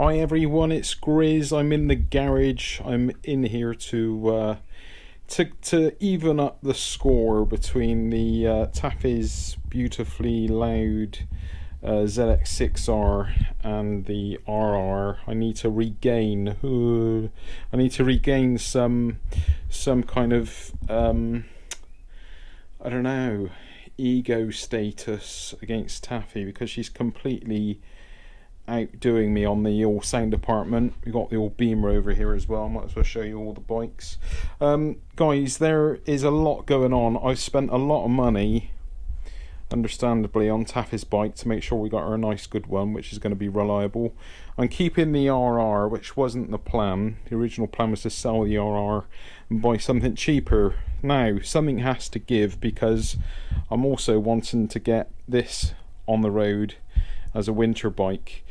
Hi everyone, it's Grizz. I'm in the garage. I'm in here to even up the score between the Taffy's beautifully loud ZX6R and the RR. I need to regain some kind of I don't know, ego status against Taffy, because she's completely outdoing me on the all sound department. We've got the old Beamer over here as well. I might as well show you all the bikes. Guys, there is a lot going on. I've spent a lot of money, understandably, on Taffy's bike to make sure we got her a nice good one, which is going to be reliable. I'm keeping the RR, which wasn't the plan. The original plan was to sell the RR and buy something cheaper. Now something has to give, because I'm also wanting to get this on the road as a winter bike.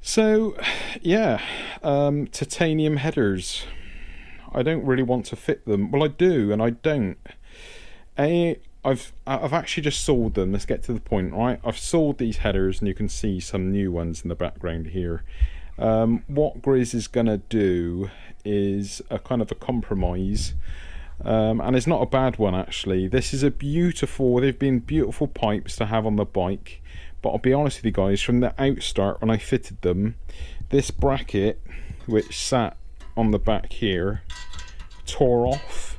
So yeah, titanium headers. I don't really want to fit them. Well, I do and I don't. I've actually just sold them. Let's get to the point, right? I've sold these headers and you can see some new ones in the background here. What Grizz is gonna do is a kind of a compromise, and it's not a bad one actually. This is a beautiful, they've been beautiful pipes to have on the bike. But I'll be honest with you guys, from the outstart when I fitted them, this bracket which sat on the back here tore off.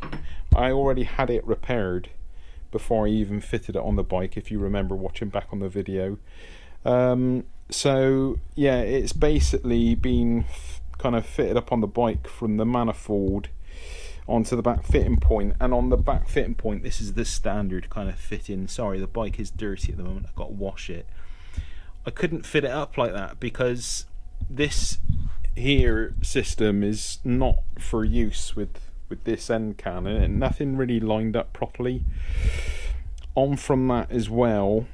I already had it repaired before I even fitted it on the bike, if you remember watching back on the video. So yeah, it's basically been kind of fitted up on the bike from the manifold onto the back fitting point, and on the back fitting point, this is the standard kind of fitting. Sorry, the bike is dirty at the moment, I've got to wash it. I couldn't fit it up like that because this here system is not for use with this end can, and nothing really lined up properly. On from that as well,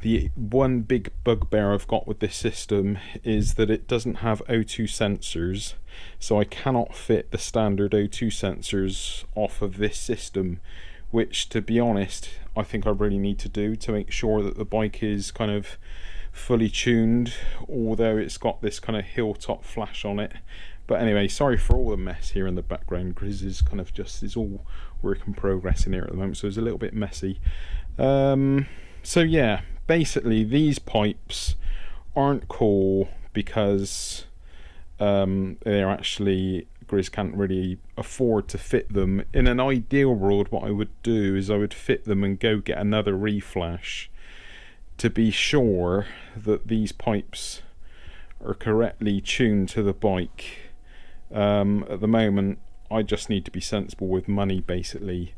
the one big bugbear I've got with this system is that it doesn't have O2 sensors, so I cannot fit the standard O2 sensors off of this system, which, to be honest, I think I really need to do to make sure that the bike is kind of fully tuned, although it's got this kind of hilltop flash on it. But anyway, sorry for all the mess here in the background. Grizz is kind of just, it's all work in progress in here at the moment, so it's a little bit messy. So yeah, basically these pipes aren't cool because they're actually, Grizz can't really afford to fit them. In an ideal world, what I would do is I would fit them and go get another reflash to be sure that these pipes are correctly tuned to the bike. At the moment, I just need to be sensible with money, basically.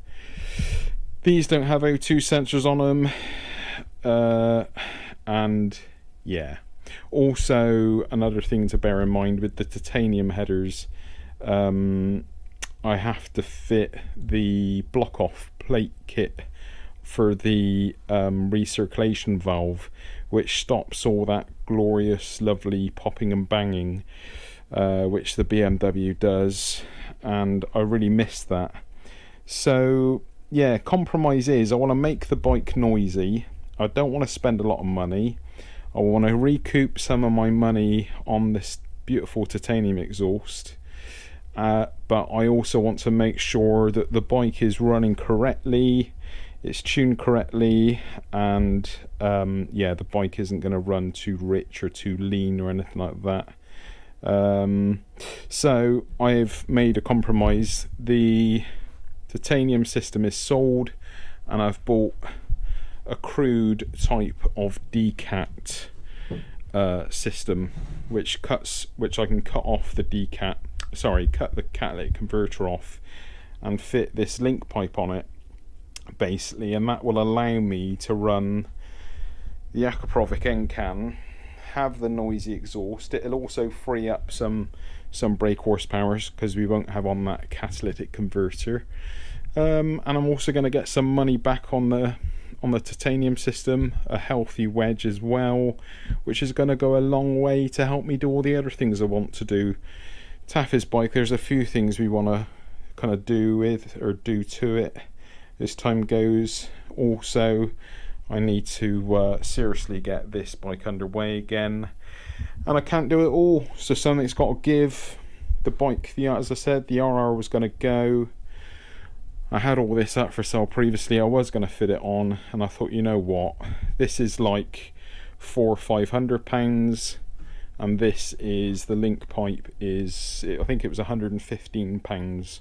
These don't have O2 sensors on them, and yeah. Also, another thing to bear in mind with the titanium headers, I have to fit the block-off plate kit for the recirculation valve, which stops all that glorious, lovely popping and banging, which the BMW does, and I really miss that. So yeah, compromise is I want to make the bike noisy. I don't want to spend a lot of money. I want to recoup some of my money on this beautiful titanium exhaust, but I also want to make sure that the bike is running correctly, it's tuned correctly, and yeah, the bike isn't going to run too rich or too lean or anything like that. So I've made a compromise. The titanium system is sold, and I've bought a crude type of decat system, which I can cut off the decat, cut the catalytic converter off and fit this link pipe on it, basically, and that will allow me to run the Aquaprovic end can, have the noisy exhaust. It'll also free up some brake horsepower because we won't have on that catalytic converter, and I'm also going to get some money back on the titanium system, a healthy wedge as well, which is going to go a long way to help me do all the other things I want to do. Taffy's bike, there's a few things we want to kind of do to it as time goes. Also, I need to seriously get this bike underway again, and I can't do it all, so something's got to give. The bike, as I said, the RR was going to go. I had all this up for sale previously. I was going to fit it on, and I thought, you know what, this is like £400 or £500, and this is, the link pipe is, I think it was £115.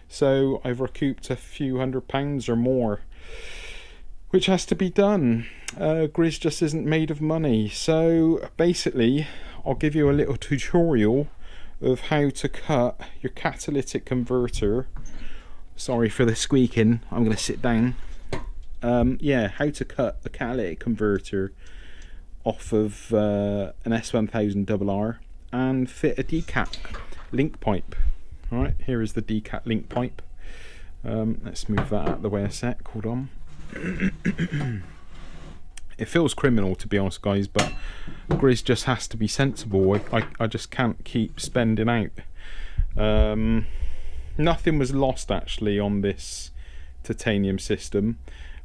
So I've recouped a few £100 or more, which has to be done. Grizz just isn't made of money. So basically, I'll give you a little tutorial of how to cut your catalytic converter. Sorry for the squeaking, I'm going to sit down. Yeah, how to cut the catalytic converter off of an S1000RR and fit a decat link pipe. Alright, here is the decat link pipe. Let's move that out of the way a sec, hold on. It feels criminal, to be honest guys, but Grizz just has to be sensible. I just can't keep spending out. Nothing was lost actually on this titanium system.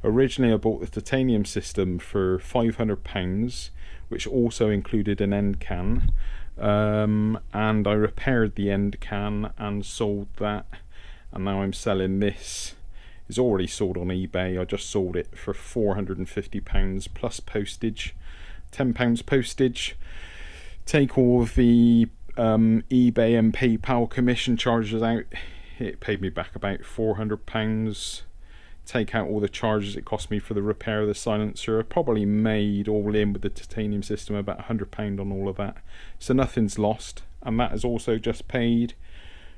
Originally I bought the titanium system for £500, which also included an end can, and I repaired the end can and sold that, and now I'm selling this. It's already sold on eBay. I just sold it for £450 plus postage, £10 postage. Take all of the eBay and PayPal commission charges out, it paid me back about £400. Take out all the charges it cost me for the repair of the silencer, I probably made all in with the titanium system about £100 on all of that. So nothing's lost, and that is also just paid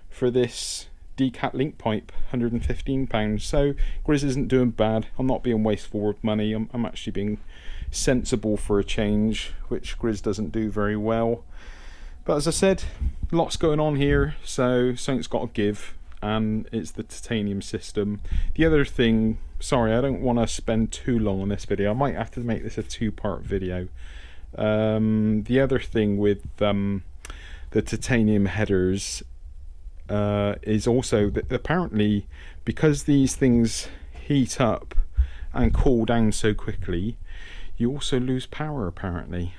for this decat link pipe, £115. So Grizz isn't doing bad. I'm not being wasteful with money. I'm actually being sensible for a change, which Grizz doesn't do very well. But as I said, lots going on here, so something's got to give, and it's the titanium system. The other thing, sorry, I don't want to spend too long on this video. I might have to make this a two-part video. The other thing with the titanium headers is also that apparently, because these things heat up and cool down so quickly, you also lose power apparently.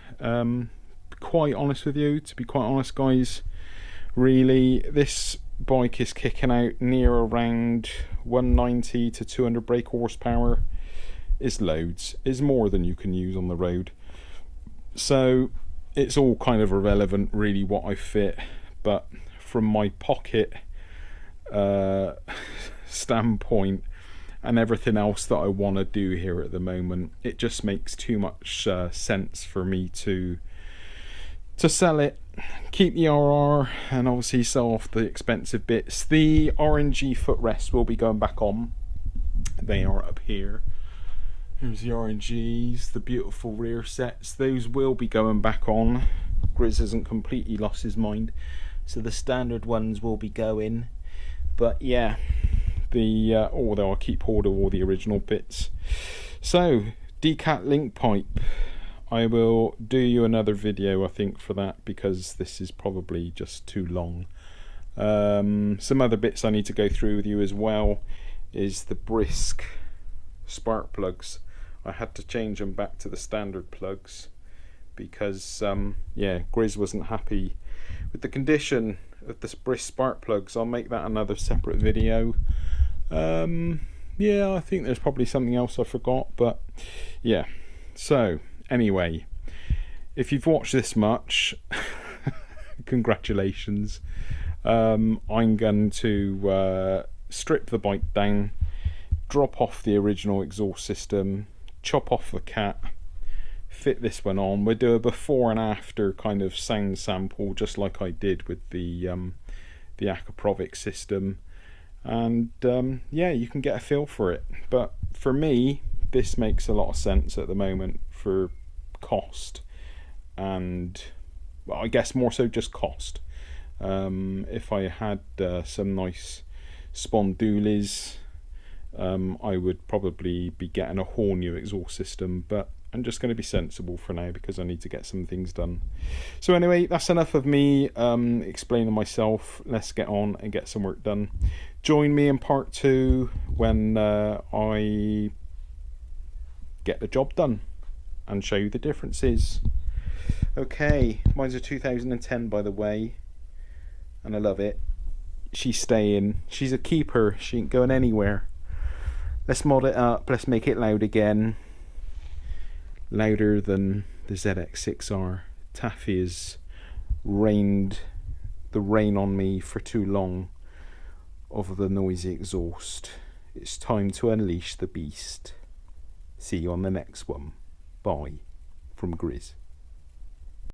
Quite honest with you, to be quite honest guys, really this bike is kicking out near around 190 to 200 brake horsepower. Is loads, is more than you can use on the road, so it's all kind of irrelevant really what I fit. But from my pocket standpoint and everything else that I want to do here at the moment, it just makes too much sense for me to sell it, keep the RR, and obviously sell off the expensive bits. The RNG footrests will be going back on. They are up here. Here's the RNGs, the beautiful rear sets. Those will be going back on. Grizz hasn't completely lost his mind, so the standard ones will be going. But yeah, the although I'll keep hold of all the original bits. So decat link pipe, I will do you another video I think for that, because this is probably just too long. Some other bits I need to go through with you as well is the Brisk spark plugs. I had to change them back to the standard plugs because yeah, Grizz wasn't happy with the condition of the Brisk spark plugs. I'll make that another separate video. Yeah, I think there's probably something else I forgot, but yeah. So anyway, if you've watched this much, congratulations. I'm going to strip the bike down, drop off the original exhaust system, chop off the cat, fit this one on. We'll do a before and after kind of sound sample, just like I did with the Akrapovic system, and yeah, you can get a feel for it. But for me, this makes a lot of sense at the moment for cost, and well, I guess more so just cost. If I had some nice spondulies, I would probably be getting a whole new exhaust system, but I'm just going to be sensible for now because I need to get some things done. So anyway, that's enough of me explaining myself. Let's get on and get some work done. Join me in part 2 when I get the job done and show you the differences. Okay, mine's a 2010 by the way, and I love it. She's staying. She's a keeper. She ain't going anywhere. Let's mod it up. Let's make it loud again. Louder than the ZX6R. Taffy has rained the rain on me for too long of the noisy exhaust. It's time to unleash the beast. See you on the next one. Bye from Grizz.